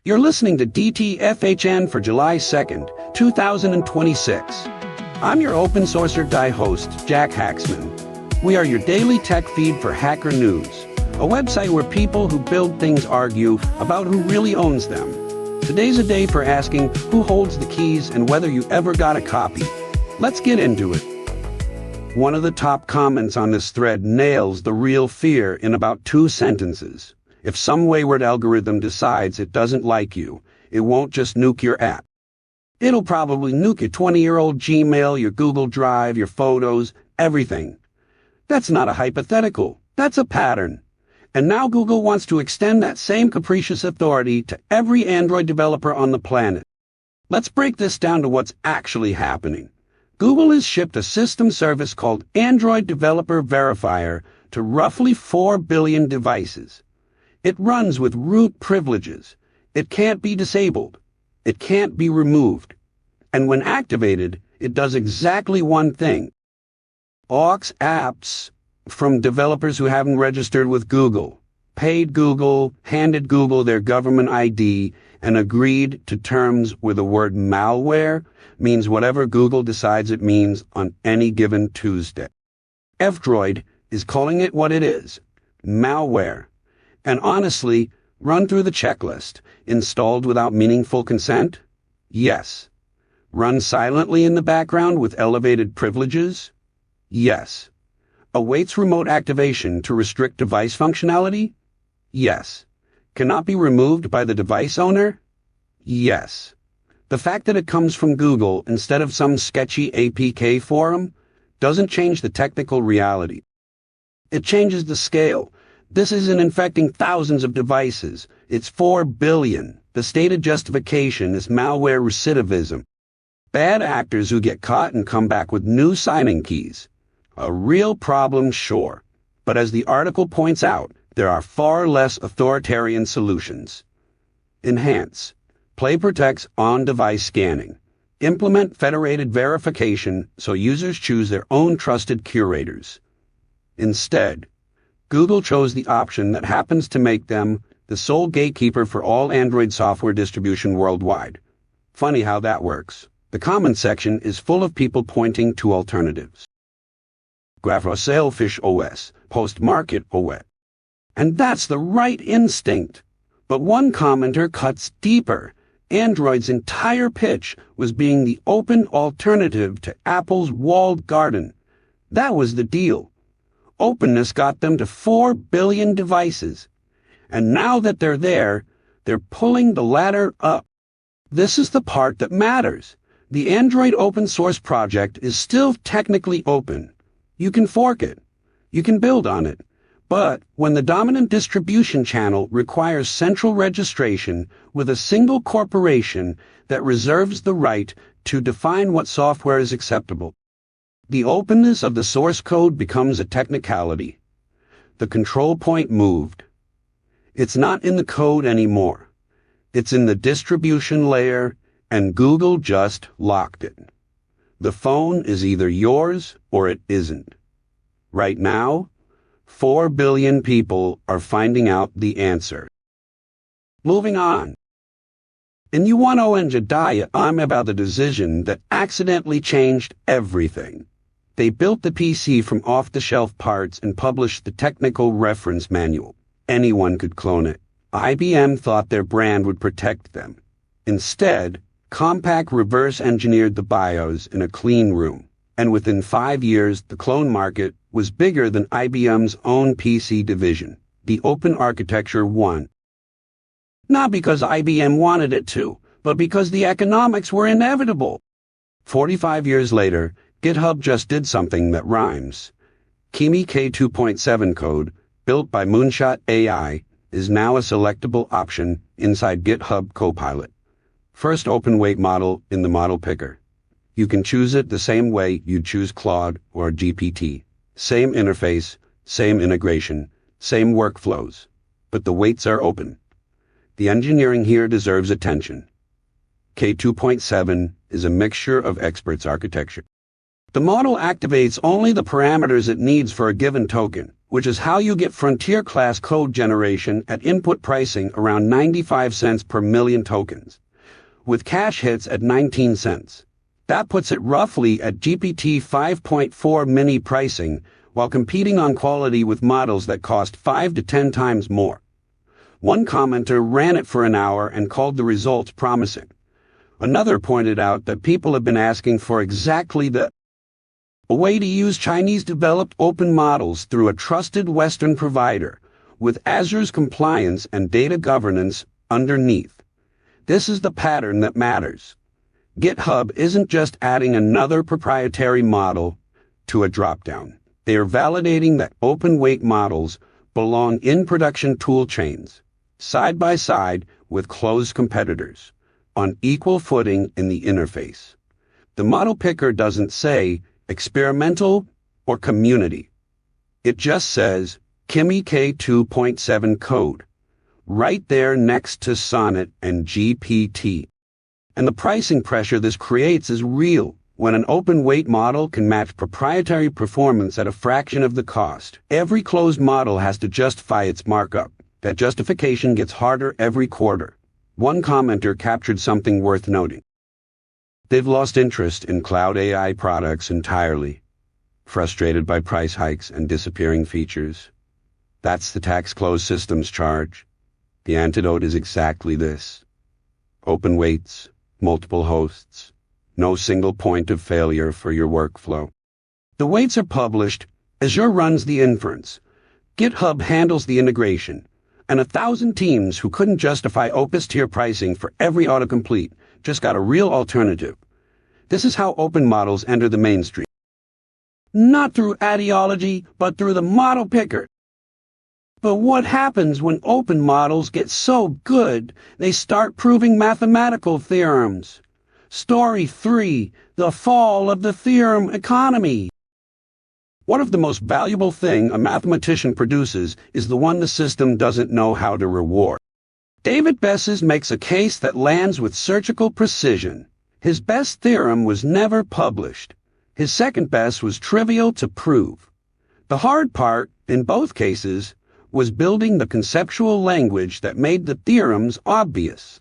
You're listening to DTFHN for July 2nd, 2026. I'm your open sourcer guy host, Jack Haxman. We are your daily tech feed for Hacker News, a website where people who build things argue about who really owns them. Today's a day for asking who holds the keys and whether you ever got a copy. Let's get into it. One of the top comments on this thread nails the real fear in about 2 sentences. If some wayward algorithm decides it doesn't like you, it won't just nuke your app. It'll probably nuke your 20-year-old Gmail, your Google Drive, your photos, everything. That's not a hypothetical. That's a pattern. And now Google wants to extend that same capricious authority to every Android developer on the planet. Let's break this down to what's actually happening. Google has shipped a system service called Android Developer Verifier to roughly 4 billion devices. It runs with root privileges. It can't be disabled. It can't be removed. And when activated, it does exactly one thing. Aux apps from developers who haven't registered with Google, paid Google, handed Google their government ID, and agreed to terms where the word malware means whatever Google decides it means on any given Tuesday. F-Droid is calling it what it is, malware. And honestly, run through the checklist. Installed without meaningful consent? Yes. Run silently in the background with elevated privileges? Yes. Awaits remote activation to restrict device functionality? Yes. Cannot be removed by the device owner? Yes. The fact that it comes from Google instead of some sketchy APK forum doesn't change the technical reality. It changes the scale. This isn't infecting thousands of devices. It's 4 billion. The stated justification is malware recidivism. Bad actors who get caught and come back with new signing keys. A real problem, sure. But as the article points out, there are far less authoritarian solutions. Enhance. Play protects on-device scanning. Implement federated verification so users choose their own trusted curators. Instead, Google chose the option that happens to make them the sole gatekeeper for all Android software distribution worldwide. Funny how that works. The comment section is full of people pointing to alternatives. Sailfish OS, post-market OS. And that's the right instinct. But one commenter cuts deeper. Android's entire pitch was being the open alternative to Apple's walled garden. That was the deal. Openness got them to 4 billion devices. And now that they're there, they're pulling the ladder up. This is the part that matters. The Android open source project is still technically open. You can fork it. You can build on it. But when the dominant distribution channel requires central registration with a single corporation that reserves the right to define what software is acceptable, the openness of the source code becomes a technicality. The control point moved. It's not in the code anymore. It's in the distribution layer, and Google just locked it. The phone is either yours or it isn't. Right now, 4 billion people are finding out the answer. Moving on. And you want to die, I'm about the decision that accidentally changed everything. They built the PC from off-the-shelf parts and published the technical reference manual. Anyone could clone it. IBM thought their brand would protect them. Instead, Compaq reverse-engineered the BIOS in a clean room. And within 5 years, the clone market was bigger than IBM's own PC division. The open architecture won. Not because IBM wanted it to, but because the economics were inevitable. 45 years later, GitHub just did something that rhymes. Kimi K2.7 Code, built by Moonshot AI, is now a selectable option inside GitHub Copilot. First open weight model in the model picker. You can choose it the same way you'd choose Claude or GPT. Same interface, same integration, same workflows. But the weights are open. The engineering here deserves attention. K2.7 is a mixture of experts architecture. The model activates only the parameters it needs for a given token, which is how you get frontier-class code generation at input pricing around 95 cents per million tokens, with cache hits at 19 cents. That puts it roughly at GPT 5.4 mini pricing, while competing on quality with models that cost 5 to 10 times more. One commenter ran it for an hour and called the results promising. Another pointed out that people have been asking for exactly that. A way to use Chinese-developed open models through a trusted Western provider, with Azure's compliance and data governance underneath. This is the pattern that matters. GitHub isn't just adding another proprietary model to a dropdown. They are validating that open-weight models belong in production tool chains, side by side with closed competitors, on equal footing in the interface. The model picker doesn't say experimental or community. It just says Kimi K2.7 Code, right there next to Sonnet and GPT. And the pricing pressure this creates is real. When an open-weight model can match proprietary performance at a fraction of the cost, every closed model has to justify its markup. That justification gets harder every quarter. One commenter captured something worth noting. They've lost interest in cloud AI products entirely, frustrated by price hikes and disappearing features. That's the tax closed systems charge. The antidote is exactly this. Open weights, multiple hosts, no single point of failure for your workflow. The weights are published, Azure runs the inference, GitHub handles the integration, and 1,000 teams who couldn't justify Opus tier pricing for every autocomplete just got a real alternative. This is how open models enter the mainstream. Not through ideology, but through the model picker. But what happens when open models get so good they start proving mathematical theorems? Story 3, the fall of the Theorem Economy. What if the most valuable thing a mathematician produces is the one the system doesn't know how to reward? David Besses makes a case that lands with surgical precision. His best theorem was never published. His second best was trivial to prove. The hard part, in both cases, was building the conceptual language that made the theorems obvious.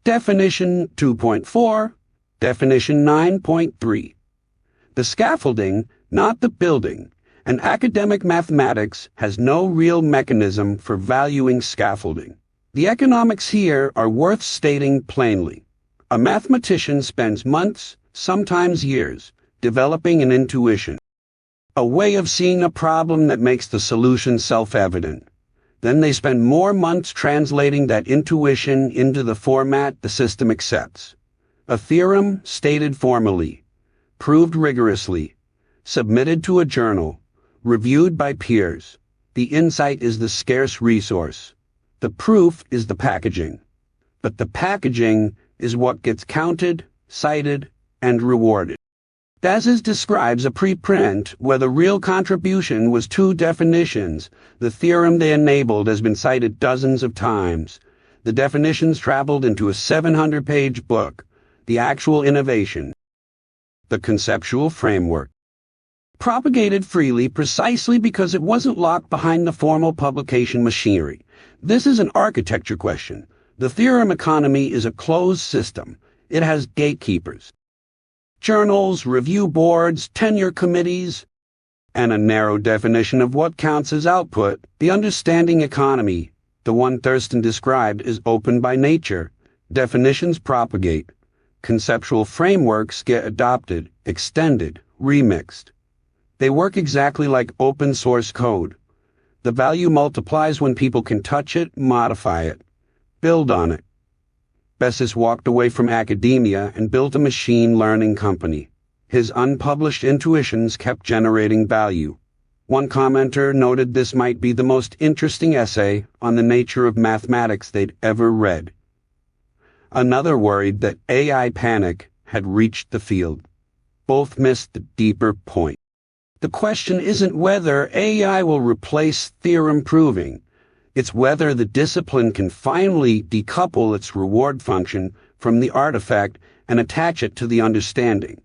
Definition 2.4, Definition 9.3. The scaffolding, not the building, and academic mathematics has no real mechanism for valuing scaffolding. The economics here are worth stating plainly. A mathematician spends months, sometimes years, developing an intuition, a way of seeing a problem that makes the solution self-evident. Then they spend more months translating that intuition into the format the system accepts. A theorem stated formally, proved rigorously, submitted to a journal, reviewed by peers. The insight is the scarce resource. The proof is the packaging. But the packaging is what gets counted, cited, and rewarded. Besses describes a preprint where the real contribution was 2 definitions. The theorem they enabled has been cited dozens of times. The definitions traveled into a 700-page book. The actual innovation, the conceptual framework, propagated freely precisely because it wasn't locked behind the formal publication machinery. This is an architecture question. The Theorem Economy is a closed system. It has gatekeepers, journals, review boards, tenure committees, and a narrow definition of what counts as output. The understanding economy, the one Thurston described, is open by nature. Definitions propagate. Conceptual frameworks get adopted, extended, remixed. They work exactly like open source code. The value multiplies when people can touch it, modify it, build on it. Besses walked away from academia and built a machine learning company. His unpublished intuitions kept generating value. One commenter noted this might be the most interesting essay on the nature of mathematics they'd ever read. Another worried that AI panic had reached the field. Both missed the deeper point. The question isn't whether AI will replace theorem proving. It's whether the discipline can finally decouple its reward function from the artifact and attach it to the understanding.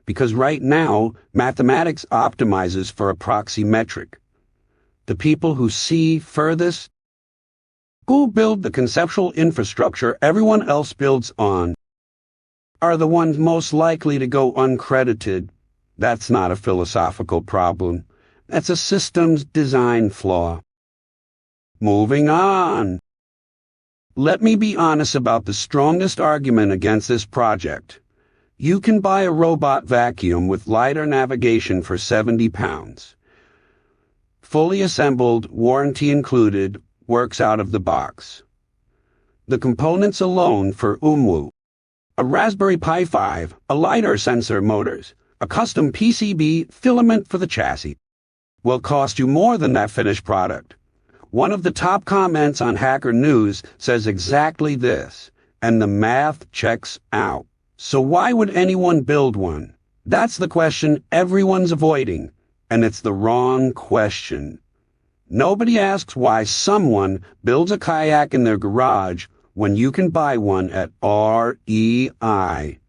Because right now, mathematics optimizes for a proxy metric. the people who see furthest, who build the conceptual infrastructure everyone else builds on, are the ones most likely to go uncredited. That's not a philosophical problem. That's a systems design flaw. Moving on. Let me be honest about the strongest argument against this project. You can buy a robot vacuum with lidar navigation for £70. Fully assembled, warranty included, works out of the box. The components alone for Oomwoo: a Raspberry Pi 5, a lidar sensor motors, a custom PCB filament for the chassis, will cost you more than that finished product. One of the top comments on Hacker News says exactly this, and the math checks out. So why would anyone build one? That's the question everyone's avoiding, and it's the wrong question. Nobody asks why someone builds a kayak in their garage when you can buy one at REI.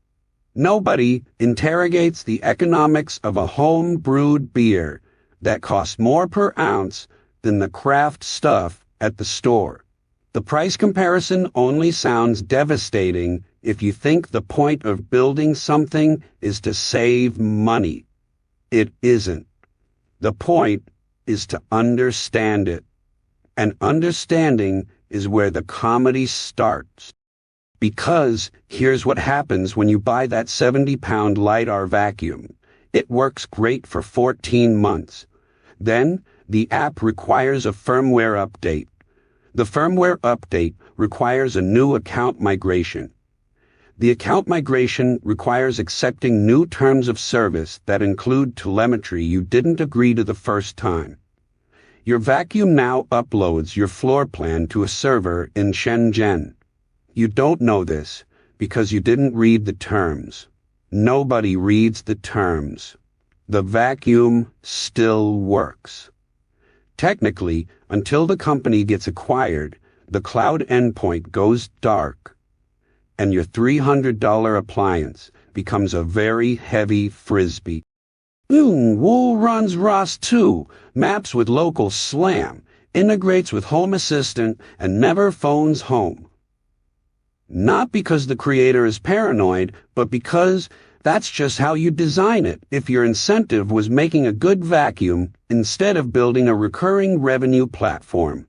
Nobody interrogates the economics of a home-brewed beer that costs more per ounce than the craft stuff at the store. The price comparison only sounds devastating if you think the point of building something is to save money. It isn't. The point is to understand it. And understanding is where the comedy starts. Because here's what happens when you buy that £70 lidar vacuum. It works great for 14 months. Then, the app requires a firmware update. The firmware update requires a new account migration. The account migration requires accepting new terms of service that include telemetry you didn't agree to the first time. Your vacuum now uploads your floor plan to a server in Shenzhen. You don't know this because you didn't read the terms. Nobody reads the terms. The vacuum still works. Technically, until the company gets acquired, the cloud endpoint goes dark, and your $300 appliance becomes a very heavy frisbee. Oomwoo runs ROS2, maps with local SLAM, integrates with Home Assistant, and never phones home. Not because the creator is paranoid, but because that's just how you design it if your incentive was making a good vacuum instead of building a recurring revenue platform.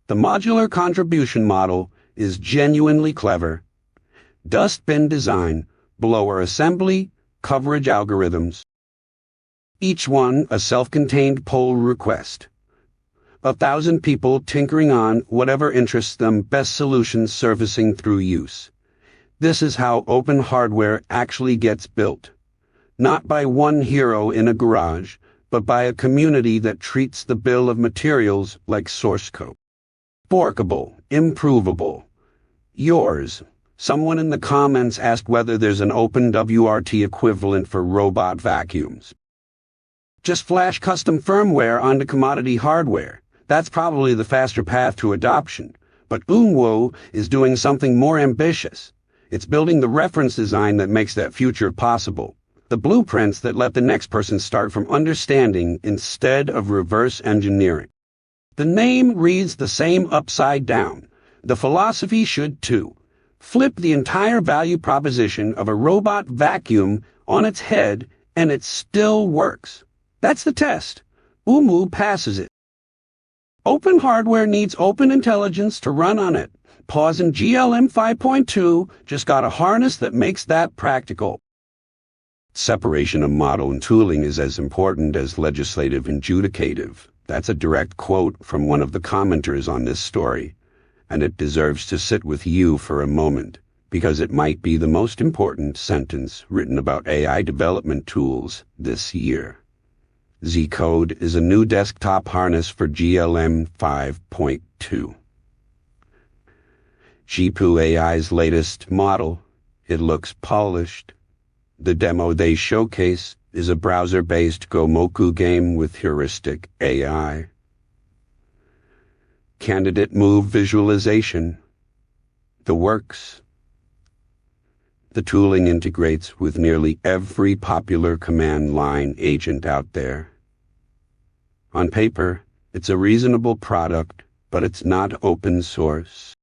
The modular contribution model is genuinely clever. Dustbin design, blower assembly, coverage algorithms. Each one a self-contained pull request. 1,000 people tinkering on whatever interests them, best solutions surfacing through use. This is how open hardware actually gets built. Not by one hero in a garage, but by a community that treats the bill of materials like source code. Forkable, improvable. Yours. Someone in the comments asked whether there's an open WRT equivalent for robot vacuums. Just flash custom firmware onto commodity hardware. That's probably the faster path to adoption. But Oomwoo is doing something more ambitious. It's building the reference design that makes that future possible. The blueprints that let the next person start from understanding instead of reverse engineering. The name reads the same upside down. The philosophy should too. Flip the entire value proposition of a robot vacuum on its head and it still works. That's the test. Oomwoo passes it. Open hardware needs open intelligence to run on it. Pause in GLM 5.2 just got a harness that makes that practical. Separation of model and tooling is as important as legislative and judicative. That's a direct quote from one of the commenters on this story, and it deserves to sit with you for a moment, because it might be the most important sentence written about AI development tools this year. ZCode is a new desktop harness for GLM 5.2. GPU AI's latest model. It looks polished. The demo they showcase is a browser-based Gomoku game with heuristic AI. Candidate move visualization. The works. The tooling integrates with nearly every popular command line agent out there. On paper, It's a reasonable product, but it's not open source.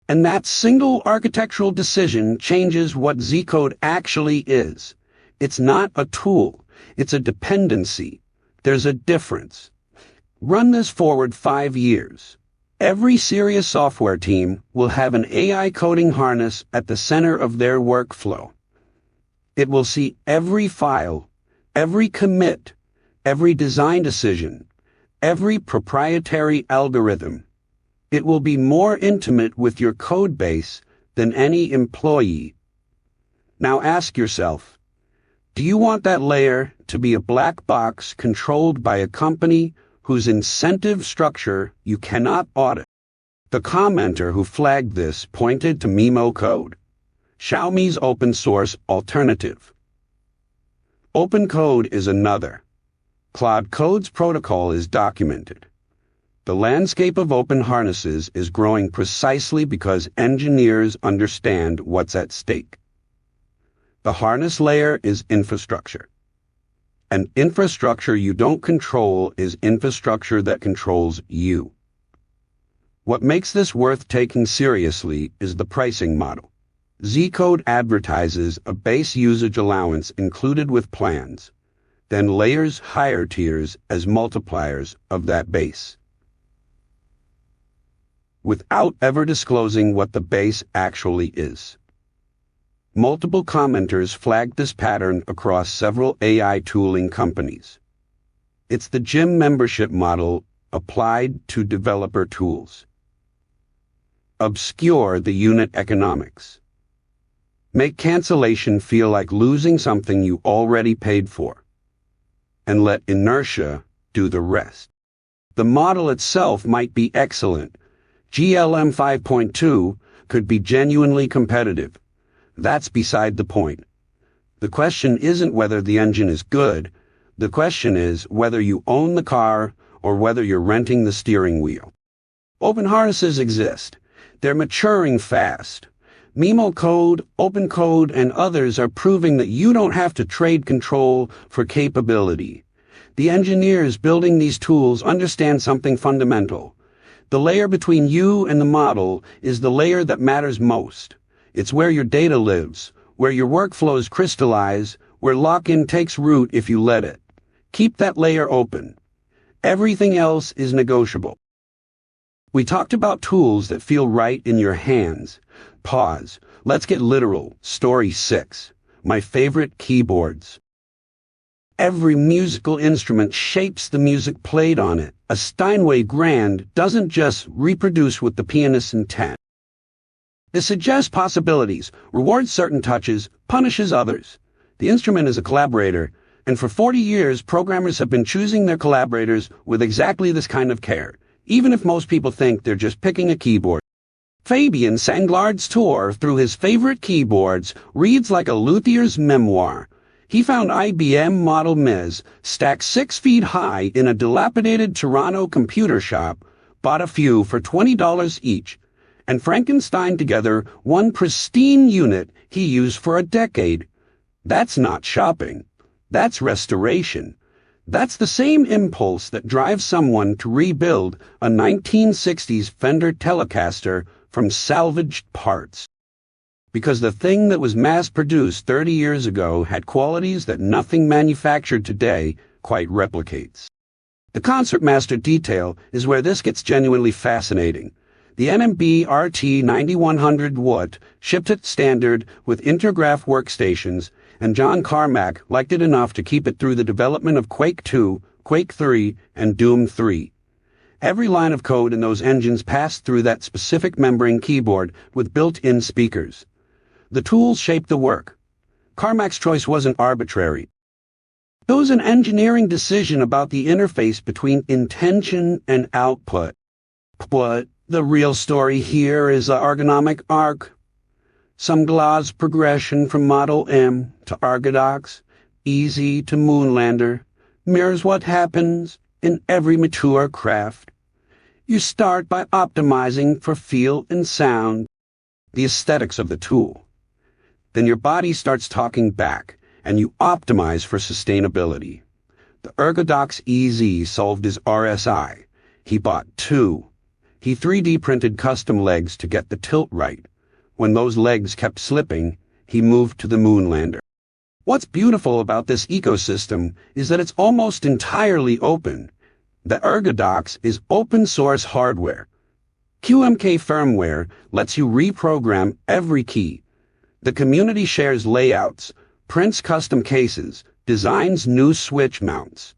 And that single architectural decision changes what ZCode actually is. It's not a tool. It's a dependency. There's a difference. Run this forward 5 years. Every serious software team will have an AI coding harness at the center of their workflow. It will see every file, every commit, every design decision, every proprietary algorithm. It will be more intimate with your code base than any employee. Now ask yourself, do you want that layer to be a black box controlled by a company whose incentive structure you cannot audit? The commenter who flagged this pointed to Mimo Code, Xiaomi's open source alternative. Open Code is another. Claude Code's protocol is documented. The landscape of open harnesses is growing precisely because engineers understand what's at stake. The harness layer is infrastructure. And infrastructure you don't control is infrastructure that controls you. What makes this worth taking seriously is the pricing model. ZCode advertises a base usage allowance included with plans, then layers higher tiers as multipliers of that base, without ever disclosing what the base actually is. Multiple commenters flagged this pattern across several AI tooling companies. It's the gym membership model applied to developer tools. Obscure the unit economics. Make cancellation feel like losing something you already paid for, and let inertia do the rest. The model itself might be excellent. GLM 5.2 could be genuinely competitive. That's beside the point. The question isn't whether the engine is good. The question is whether you own the car or whether you're renting the steering wheel. Open harnesses exist. They're maturing fast. Mimo Code, Open Code, and others are proving that you don't have to trade control for capability. The engineers building these tools understand something fundamental. The layer between you and the model is the layer that matters most. It's where your data lives, where your workflows crystallize, where lock-in takes root if you let it. Keep that layer open. Everything else is negotiable. We talked about tools that feel right in your hands. Pause. Let's get literal. Story 6. My favorite keyboards. Every musical instrument shapes the music played on it. A Steinway Grand doesn't just reproduce with the pianist's intent. It suggests possibilities, rewards certain touches, punishes others. The instrument is a collaborator, and for 40 years programmers have been choosing their collaborators with exactly this kind of care, even if most people think they're just picking a keyboard. Fabian Sanglard's tour through his favorite keyboards reads like a luthier's memoir. He found IBM Model Ms. stacked 6 feet high in a dilapidated Toronto computer shop, bought a few for $20 each, and Frankenstein together one pristine unit he used for a decade. That's not shopping. That's restoration. That's the same impulse that drives someone to rebuild a 1960s Fender Telecaster from salvaged parts. Because the thing that was mass-produced 30 years ago had qualities that nothing manufactured today quite replicates. The concertmaster detail is where this gets genuinely fascinating. The NMB RT 9100 Watt shipped it standard with Intergraph workstations, and John Carmack liked it enough to keep it through the development of Quake 2, Quake 3, and Doom 3. Every line of code in those engines passed through that specific membrane keyboard with built-in speakers. The tools shaped the work. Carmack's choice wasn't arbitrary. It was an engineering decision about the interface between intention and output. But the real story here is the ergonomic arc. Some gloss progression from Model M to Argodox, easy to Moonlander, mirrors what happens in every mature craft. You start by optimizing for feel and sound, the aesthetics of the tool. Then your body starts talking back, and you optimize for sustainability. The Ergodox EZ solved his RSI. He bought two. He 3D printed custom legs to get the tilt right. When those legs kept slipping, he moved to the moonlander. What's beautiful about this ecosystem is that it's almost entirely open. The Ergodox is open source hardware. QMK firmware lets you reprogram every key. The community shares layouts, prints custom cases, designs new switch mounts.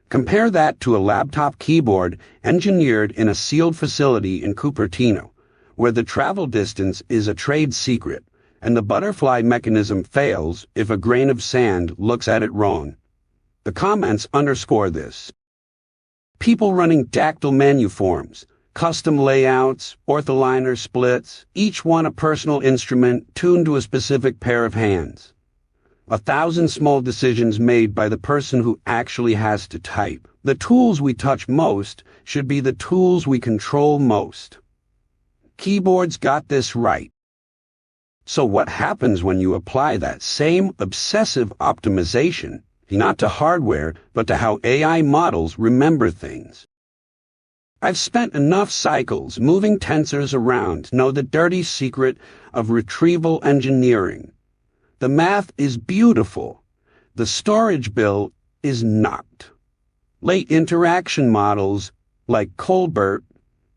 Compare that to a laptop keyboard engineered in a sealed facility in Cupertino, where the travel distance is a trade secret, and the butterfly mechanism fails if a grain of sand looks at it wrong. The comments underscore this. People running dactyl menu forms, custom layouts, ortholiner splits, each one a personal instrument tuned to a specific pair of hands. 1,000 small decisions made by the person who actually has to type. The tools we touch most should be the tools we control most. Keyboards got this right. So what happens when you apply that same obsessive optimization, not to hardware, but to how AI models remember things? I've spent enough cycles moving tensors around to know the dirty secret of retrieval engineering. The math is beautiful. The storage bill is not. Late interaction models, like Colbert,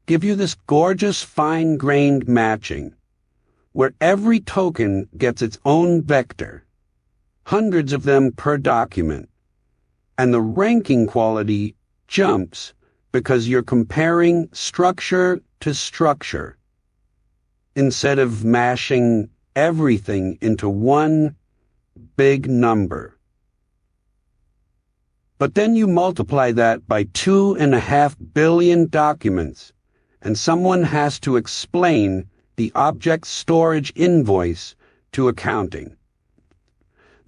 give you this gorgeous fine-grained matching, where every token gets its own vector, hundreds of them per document, and the ranking quality jumps because you're comparing structure to structure, instead of mashing everything into one big number. But then you multiply that by 2.5 billion documents, and someone has to explain the object storage invoice to accounting.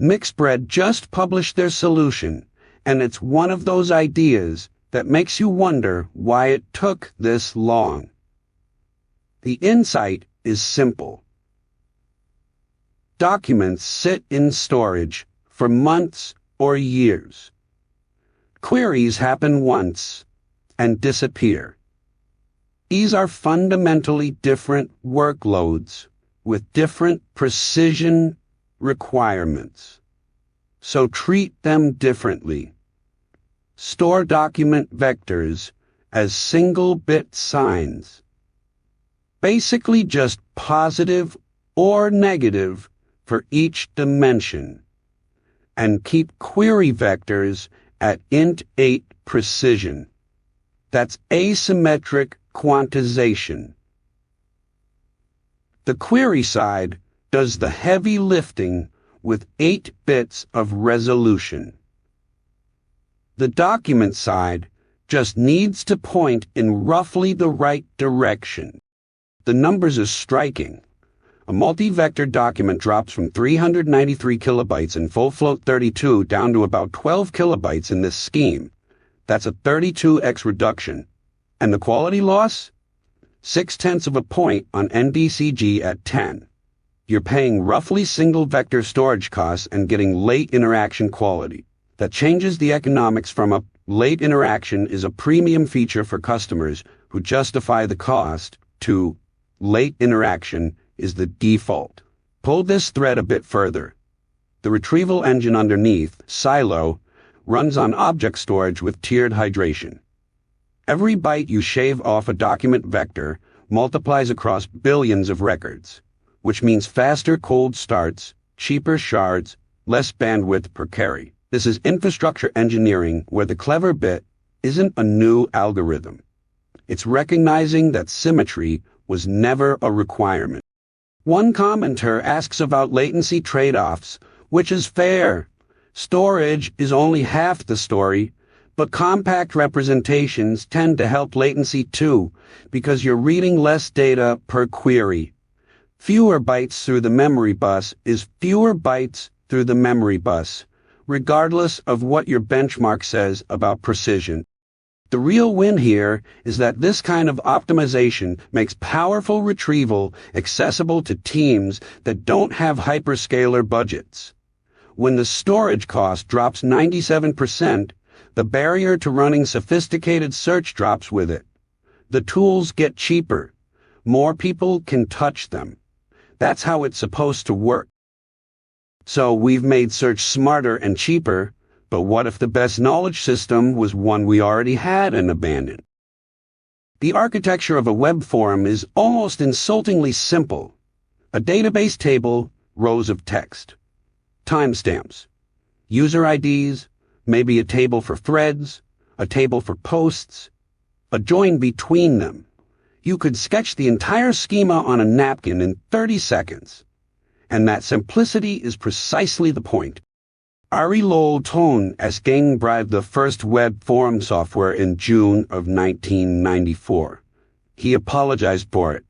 Mixbread just published their solution, and it's one of those ideas that makes you wonder why it took this long. The insight is simple. Documents sit in storage for months or years. Queries happen once and disappear. These are fundamentally different workloads with different precision requirements. So treat them differently. Store document vectors as single-bit signs. Basically just positive or negative for each dimension, and keep query vectors at int8 precision. That's asymmetric quantization. The query side does the heavy lifting with 8 bits of resolution. The document side just needs to point in roughly the right direction. The numbers are striking. A multi-vector document drops from 393 kilobytes in full float 32 down to about 12 kilobytes in this scheme. That's a 32x reduction. And the quality loss? 0.6 of a point on NDCG at 10. You're paying roughly single-vector storage costs and getting late interaction quality. That changes the economics from a late interaction is a premium feature for customers who justify the cost to late interaction is the default. Pull this thread a bit further. The retrieval engine underneath, Silo, runs on object storage with tiered hydration. Every byte you shave off a document vector multiplies across billions of records, which means faster cold starts, cheaper shards, less bandwidth per carry. This is infrastructure engineering where the clever bit isn't a new algorithm. It's recognizing that symmetry was never a requirement. One commenter asks about latency trade-offs, which is fair. Storage is only half the story, but compact representations tend to help latency too, because you're reading less data per query. Fewer bytes through the memory bus is fewer bytes through the memory bus, regardless of what your benchmark says about precision. The real win here is that this kind of optimization makes powerful retrieval accessible to teams that don't have hyperscaler budgets. When the storage cost drops 97%, The barrier to running sophisticated search drops with it. The tools get cheaper. More people can touch them. That's how it's supposed to work. So we've made search smarter and cheaper, but what if the best knowledge system was one we already had and abandoned? The architecture of a web forum is almost insultingly simple. A database table, rows of text, timestamps, user IDs, maybe a table for threads, a table for posts, a join between them. You could sketch the entire schema on a napkin in 30 seconds. And that simplicity is precisely the point. Ari Lowell-Tone Esking bribed the first web forum software in June of 1994. He apologized for it,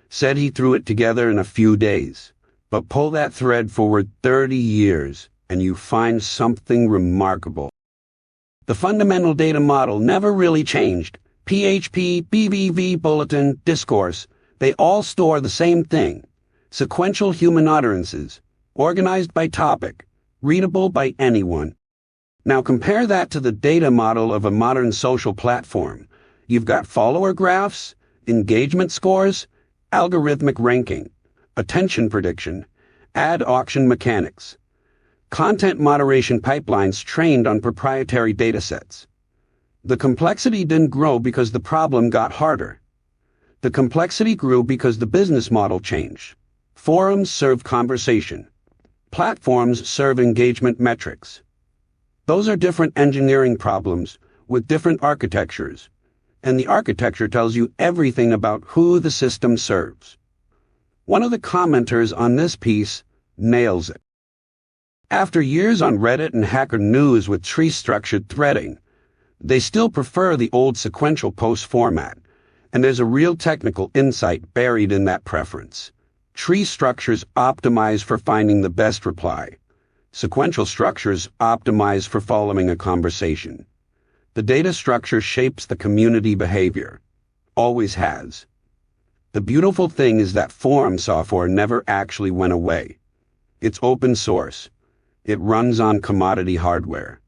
said he threw it together in a few days. But pull that thread forward 30 years, and you find something remarkable. The fundamental data model never really changed. PHP, BBV, Bulletin, Discourse, they all store the same thing. Sequential human utterances, organized by topic, readable by anyone. Now compare that to the data model of a modern social platform. You've got follower graphs, engagement scores, algorithmic ranking, attention prediction, ad auction mechanics, content moderation pipelines trained on proprietary datasets. The complexity didn't grow because the problem got harder. The complexity grew because the business model changed. Forums serve conversation. Platforms serve engagement metrics. Those are different engineering problems with different architectures, and the architecture tells you everything about who the system serves. One of the commenters on this piece nails it. After years on Reddit and Hacker News with tree-structured threading, they still prefer the old sequential post format, and there's a real technical insight buried in that preference. Tree structures optimize for finding the best reply. Sequential structures optimize for following a conversation. The data structure shapes the community behavior. Always has. The beautiful thing is that forum software never actually went away. It's open source. It runs on commodity hardware.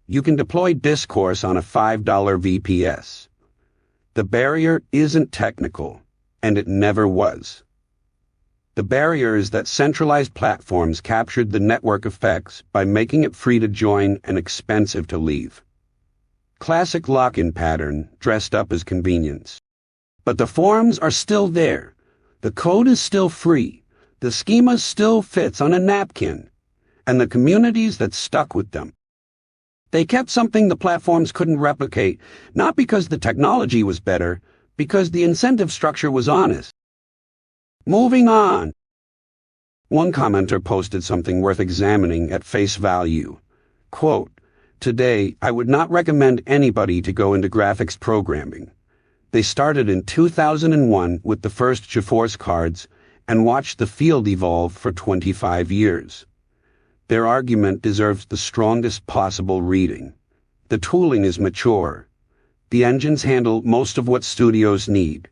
You can deploy Discourse on a $5 VPS. The barrier isn't technical, and it never was. The barrier is that centralized platforms captured the network effects by making it free to join and expensive to leave. Classic lock-in pattern dressed up as convenience. But the forums are still there. The code is still free. The schema still fits on a napkin. And the communities that stuck with them. They kept something the platforms couldn't replicate, not because the technology was better, because the incentive structure was honest. Moving on. One commenter posted something worth examining at face value. Quote, "Today, I would not recommend anybody to go into graphics programming. They started in 2001 with the first GeForce cards and watched the field evolve for 25 years. Their argument deserves the strongest possible reading. The tooling is mature. The engines handle most of what studios need.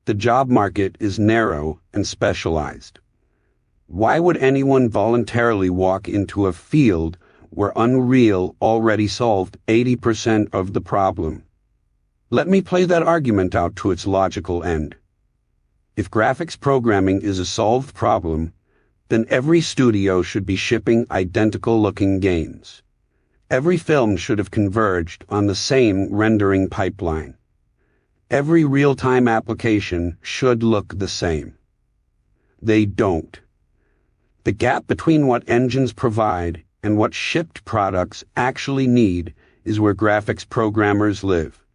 The job market is narrow and specialized. Why would anyone voluntarily walk into a field where Unreal already solved 80% of the problem? Let me play that argument out to its logical end. If graphics programming is a solved problem, then every studio should be shipping identical-looking games. Every film should have converged on the same rendering pipeline. Every real-time application should look the same. They don't. The gap between what engines provide and what shipped products actually need is where graphics programmers live.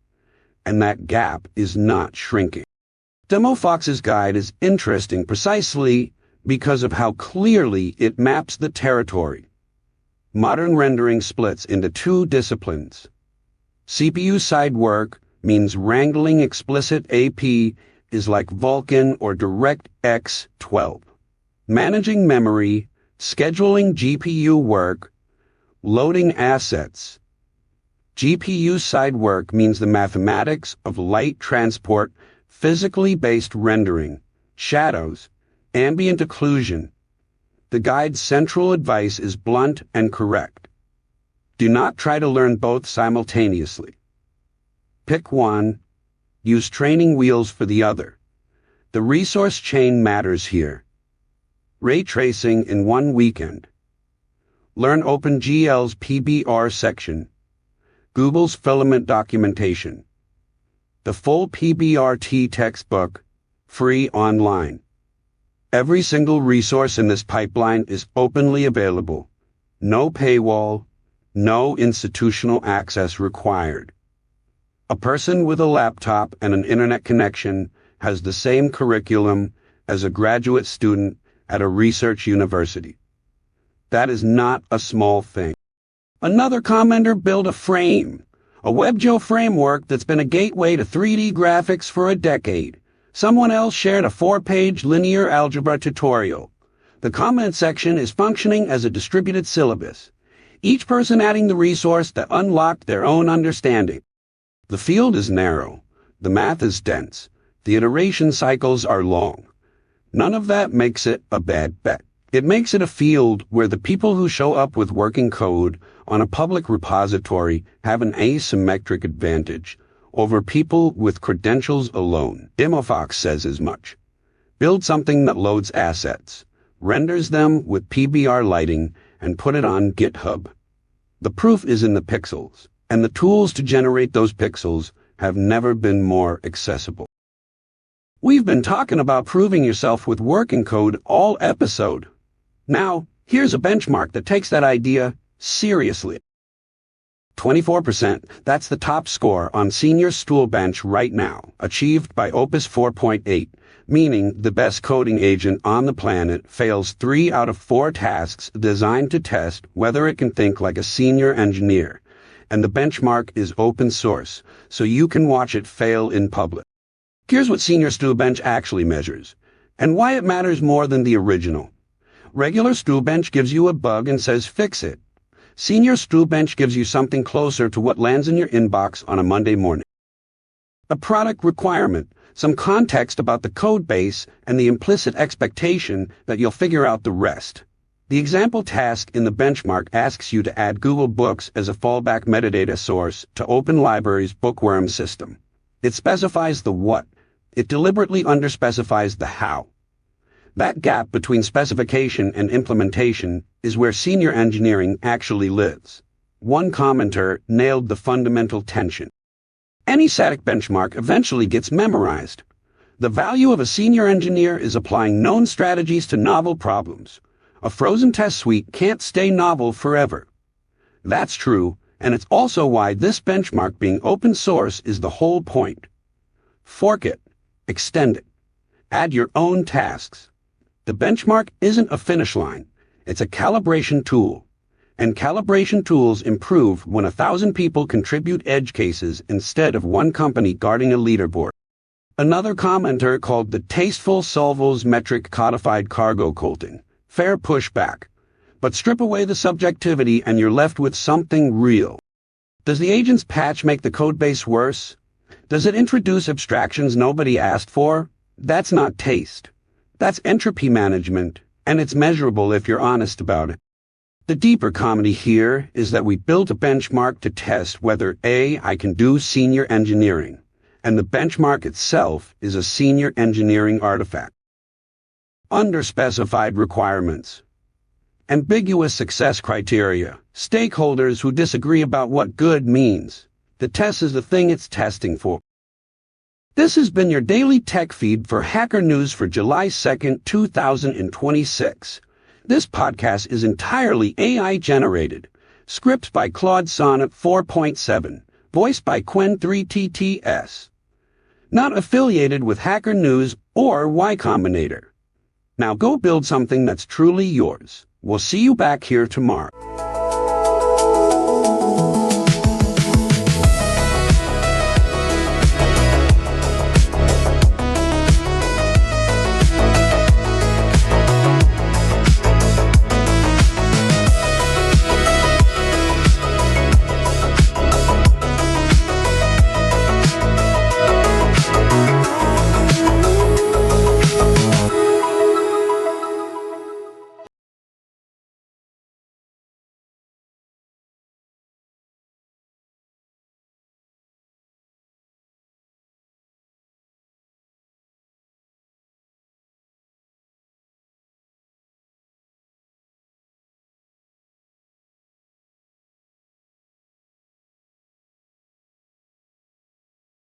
And that gap is not shrinking. DemoFox's guide is interesting precisely because of how clearly it maps the territory. Modern rendering splits into two disciplines. CPU-side work means wrangling explicit AP is like Vulkan or DirectX 12. Managing memory, scheduling GPU work, loading assets. GPU-side work means the mathematics of light transport, physically based rendering, shadows, ambient occlusion. The guide's central advice is blunt and correct. Do not try to learn both simultaneously. Pick one. Use training wheels for the other. The resource chain matters here. Ray tracing in one weekend. Learn OpenGL's PBR section. Google's filament documentation. The full PBRT textbook, free online. Every single resource in this pipeline is openly available. No paywall, no institutional access required. A person with a laptop and an internet connection has the same curriculum as a graduate student at a research university. That is not a small thing. Another commenter built a frame, a WebGL framework that's been a gateway to 3D graphics for a decade. Someone else shared a 4-page linear algebra tutorial. The comment section is functioning as a distributed syllabus, each person adding the resource that unlocked their own understanding. The field is narrow, the math is dense, the iteration cycles are long. None of that makes it a bad bet. It makes it a field where the people who show up with working code on a public repository have an asymmetric advantage over people with credentials alone. DemoFox says as much. Build something that loads assets, renders them with PBR lighting, and put it on GitHub. The proof is in the pixels, and the tools to generate those pixels have never been more accessible. We've been talking about proving yourself with working code all episode. Now, here's a benchmark that takes that idea seriously. 24%, that's the top score on Senior SWE-Bench right now, achieved by Opus 4.8, meaning the best coding agent on the planet fails 3 out of 4 tasks designed to test whether it can think like a senior engineer. And the benchmark is open source, so you can watch it fail in public. Here's what Senior SWE-Bench actually measures, and why it matters more than the original. Regular SWE-Bench gives you a bug and says fix it. Senior SWE-Bench gives you something closer to what lands in your inbox on a Monday morning. A product requirement, some context about the code base, and the implicit expectation that you'll figure out the rest. The example task in the benchmark asks you to add Google Books as a fallback metadata source to OpenLibrary's bookworm system. It specifies the what. It deliberately underspecifies the how. That gap between specification and implementation is where senior engineering actually lives. One commenter nailed the fundamental tension. Any static benchmark eventually gets memorized. The value of a senior engineer is applying known strategies to novel problems. A frozen test suite can't stay novel forever. That's true, and it's also why this benchmark being open source is the whole point. Fork it, extend it, add your own tasks. The benchmark isn't a finish line, it's a calibration tool. And calibration tools improve when 1,000 people contribute edge cases instead of one company guarding a leaderboard. Another commenter called the tasteful Solvos metric codified cargo colting. Fair pushback. But strip away the subjectivity and you're left with something real. Does the agent's patch make the codebase worse? Does it introduce abstractions nobody asked for? That's not taste. That's entropy management, and it's measurable if you're honest about it. The deeper comedy here is that we built a benchmark to test whether A, I can do senior engineering, and the benchmark itself is a senior engineering artifact. Underspecified requirements. Ambiguous success criteria. Stakeholders who disagree about what good means. The test is the thing it's testing for. This has been your daily tech feed for Hacker News for July 2nd, 2026. This podcast is entirely AI-generated. Script by Claude Sonnet 4.7. Voiced by Quen3TTS. Not affiliated with Hacker News or Y Combinator. Now go build something that's truly yours. We'll see you back here tomorrow.